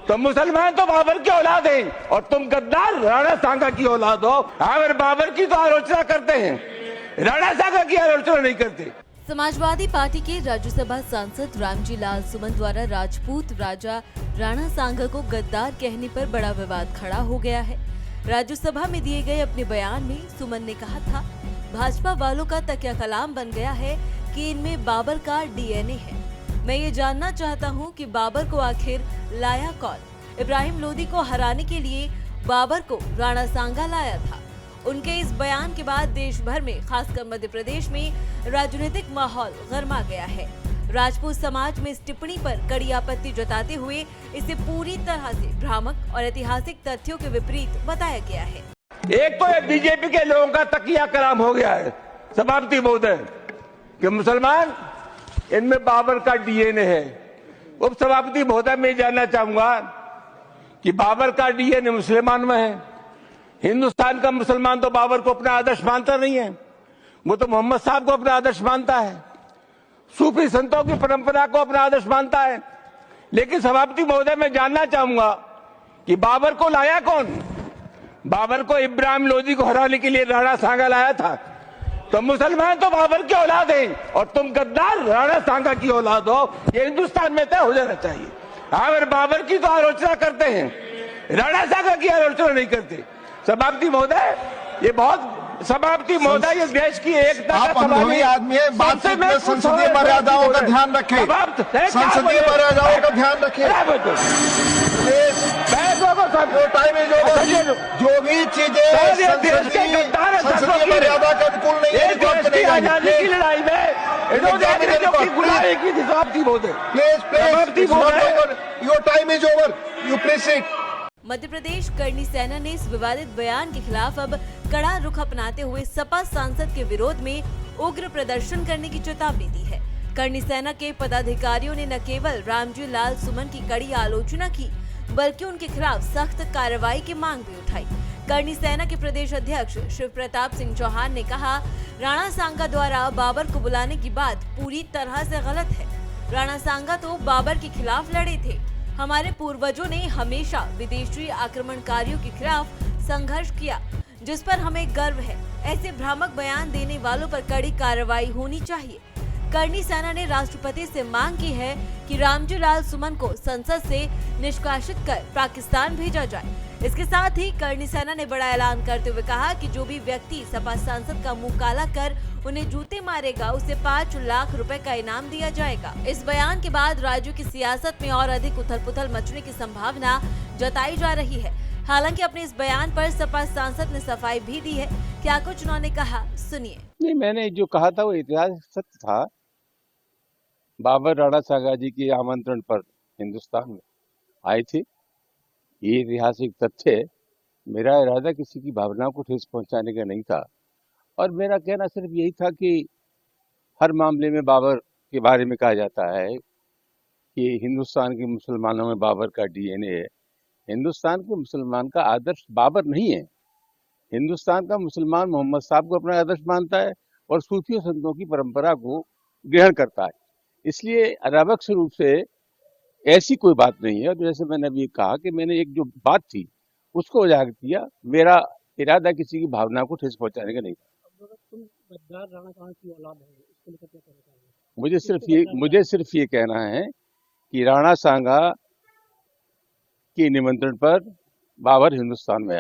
तो मुसलमान तो बाबर की औलाद हैं और तुम गद्दार राणा सांगा की औलाद हो। अगर बाबर की तो आलोचना करते हैं, राणा सांगा की आलोचना नहीं करते। समाजवादी पार्टी के राज्यसभा सांसद रामजी लाल सुमन द्वारा राजपूत राजा राणा सांगा को गद्दार कहने पर बड़ा विवाद खड़ा हो गया है। राज्यसभा में दिए गए अपने बयान में सुमन ने कहा था, भाजपा वालों का तकिया कलाम बन गया है कि इनमें बाबर का डीएनए है। मैं ये जानना चाहता हूँ कि बाबर को आखिर लाया कौन। इब्राहिम लोदी को हराने के लिए बाबर को राणा सांगा लाया था। उनके इस बयान के बाद देश भर में, खासकर मध्य प्रदेश में राजनीतिक माहौल गरमा गया है। राजपूत समाज में इस टिप्पणी पर कड़ी आपत्ति जताते हुए इसे पूरी तरह से भ्रामक और ऐतिहासिक तथ्यों के विपरीत बताया गया है। एक तो ये बीजेपी के लोगों का तकिया कलाम हो गया है सभापति महोदय कि मुसलमान इनमें बाबर का डीएनए है। उप सभापति महोदय मैं जानना चाहूंगा कि बाबर का डीएनए मुसलमान में है। हिंदुस्तान का मुसलमान तो बाबर को अपना आदर्श मानता नहीं है, वो तो मोहम्मद साहब को अपना आदर्श मानता है, सूफी संतों की परंपरा को अपना आदर्श मानता है। लेकिन सभापति महोदय मैं जानना चाहूंगा कि बाबर को लाया कौन। बाबर को इब्राहिम लोदी को हराने के लिए राणा सांगा लाया था। तो मुसलमान तो बाबर की औलाद हैं और तुम गद्दार राणा सांगा की औलाद हो। ये हिंदुस्तान में तय हो जाना चाहिए। अगर बाबर की तो आलोचना करते हैं, राणा सांगा की आलोचना नहीं करते। सभापति महोदय, ये बहुत सभापति महोदय, ये देश की एकता का अनुभवी आदमी है। बातचीत में संसदीय मर्यादाओं का ध्यान रखें, संसदीय मर्यादाओं का ध्यान रखें। जो भी चीजें संसदीय मर्यादा के अनुकूल नहीं है, की लड़ाई में your time is over, you please it. Madhya Pradesh Karni Sena ने इस विवादित बयान के खिलाफ अब कड़ा रुख अपनाते हुए सपा सांसद के विरोध में उग्र प्रदर्शन करने की चेतावनी दी है। करनी सेना के पदाधिकारियों ने न केवल रामजी लाल सुमन की कड़ी आलोचना की, बल्कि उनके खिलाफ सख्त कार्रवाई की मांग भी उठाई। करनी सेना के प्रदेश अध्यक्ष शिव प्रताप सिंह चौहान ने कहा, राणा सांगा द्वारा बाबर को बुलाने की बात पूरी तरह से गलत है। राणा सांगा तो बाबर के खिलाफ लड़े थे। हमारे पूर्वजों ने हमेशा विदेशी आक्रमणकारियों के खिलाफ संघर्ष किया, जिस पर हमें गर्व है। ऐसे भ्रामक बयान देने वालों पर कड़ी कार्रवाई होनी चाहिए। करनी सेना ने राष्ट्रपति से मांग की है कि रामजी लाल सुमन को संसद से निष्कासित कर पाकिस्तान भेजा जाए। इसके साथ ही करनी सेना ने बड़ा ऐलान करते हुए कहा कि जो भी व्यक्ति सपा सांसद का मुंह काला कर उन्हें जूते मारेगा, उसे 5 लाख रुपए का इनाम दिया जाएगा। इस बयान के बाद राज्य की सियासत में और अधिक उथल-पुथल मचने की संभावना जताई जा रही है। हालांकि अपने इस बयान पर सपा सांसद ने सफाई भी दी है। क्या कुछ उन्होंने कहा, सुनिए। नहीं, मैंने जो कहा था वो ऐतिहासिक सत्य था। बाबर राणा सांगा जी के आमंत्रण पर हिंदुस्तान में आए थे, ये ऐतिहासिक तथ्य। मेरा इरादा किसी की भावनाओं को ठेस पहुंचाने का नहीं था, और मेरा कहना सिर्फ यही था कि हर मामले में बाबर के बारे में कहा जाता है कि हिंदुस्तान के मुसलमानों में बाबर का डीएनए है। हिंदुस्तान के मुसलमान का आदर्श बाबर नहीं है। हिंदुस्तान का मुसलमान मोहम्मद साहब को अपना आदर्श मानता है और सूफी संतों की परंपरा को ग्रहण करता है। इसलिए अनावश्यक रूप से ऐसी कोई बात नहीं है। और जैसे मैंने अभी कहा कि मैंने एक जो बात थी उसको उजागर किया। मेरा इरादा किसी की भावना को ठेस पहुंचाने का नहीं था। मुझे सिर्फ ये कहना है कि राणा सांगा के निमंत्रण पर बाबर हिंदुस्तान में आया।